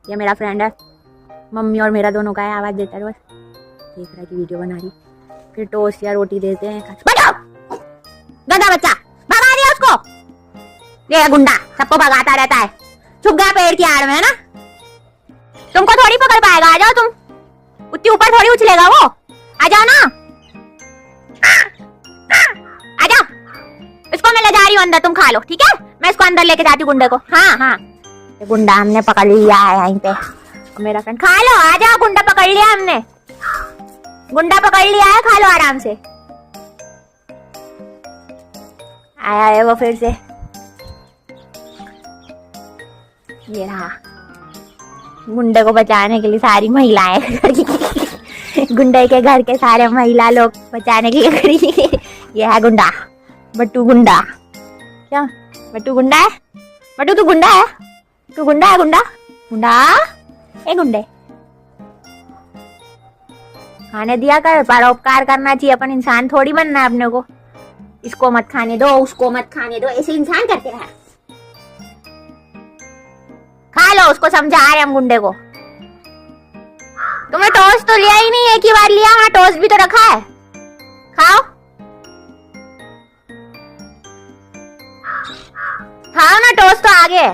ये मेरा फ्रेंड है, मम्मी और मेरा दोनों का है, आवाज देता है बस। देख रहा है कि वीडियो बना रही, फिर टोस्ट या रोटी देते हैं। गंदा बच्चा, भगा दिया उसको। ये गुंडा सबको भगाता रहता है, छुप गया पेड़ की आड़ में, है ना? तुमको थोड़ी पकड़ पाएगा, आ जाओ तुम, उतनी ऊपर थोड़ी उछलेगा वो, आ जाओ ना, आ जाओ। इसको मैं ले जा रही हूँ अंदर, तुम खा लो, ठीक है? मैं इसको अंदर लेके जाती हूँ गुंडे को। हाँ हाँ, ये गुंडा हमने पकड़ लिया है यहीं पे, मेरा फ्रेंड। खा लो, आ जाओ, गुंडा पकड़ लिया हमने, गुंडा पकड़ लिया है, खा लो आराम से। आया है वो फिर से, ये रहा। गुंडे को बचाने के लिए सारी महिलाएं गुंडे के घर के सारे महिला लोग बचाने के लिए खड़ी। ये है गुंडा, बट्टू गुंडा। क्या बट्टू गुंडा है? बट्टू तू गुंडा है? तू गुंडा है? गुंडा गुंडा, ए गुंडे, खाने दिया कर, परोपकार करना चाहिए। अपन इंसान थोड़ी बनना है अपने को। इसको मत खाने दो, उसको मत खाने दो, ऐसे इंसान करते रहे। खा लो, उसको समझा रहे हम गुंडे को। तुमने टोस्ट तो लिया ही नहीं, एक ही बार लिया। हाँ, टोस्ट भी तो रखा है, खाओ खाओ ना, टोस्ट तो आगे है।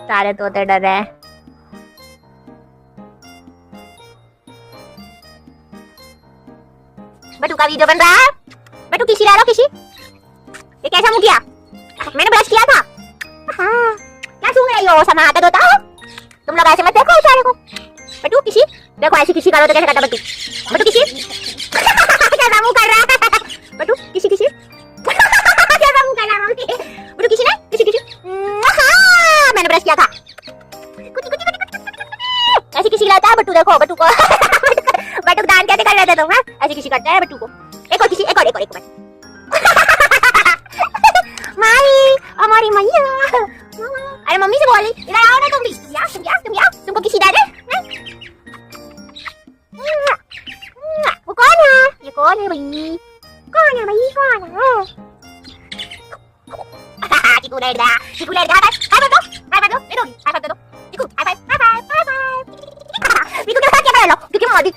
सारे तोते डर रहे हैं। बटू का वीडियो बन रहा है। बटू किसी ला लो, किसी। ये कैसा मुंह किया? मैंने ब्रश किया था। हाँ, क्या सूंघ रही हो? समाता तो था। तुम लोग ऐसे मत देखो बेचारे को। बटू किसी, देखो ऐसी किसी करो तो कैसे करता बटू? बटू किसी कैसा मुंह कर रहा है? बटू किसी किसी कैसा मुंह कर रहा है? बटू किसी ने किसी किसी। हाँ, मैंने ब्रश किया था। ऐसी किसी लाता है बटू, देखो बटू को। बटू दान कैसे कर रहे थे तुम? ऐसे किसी करता है बटू को। एक और किसी, एक और एक और एक माई, हमारी मैया। अरे मम्मी से बोली, इधर आओ ना तुम भी। तुम यार, तुमको किसी दे दे। वो कौन है? ये कौन है भाई? कौन है भाई? कौन है? चिकू ले जा, चिकू ले जा। हाय दो, हाय दो, दे दो, हाय दो, चिकू, हाय हाय हाय हाय। चिकू के साथ क्या कर रहे हो? क्योंकि मोदी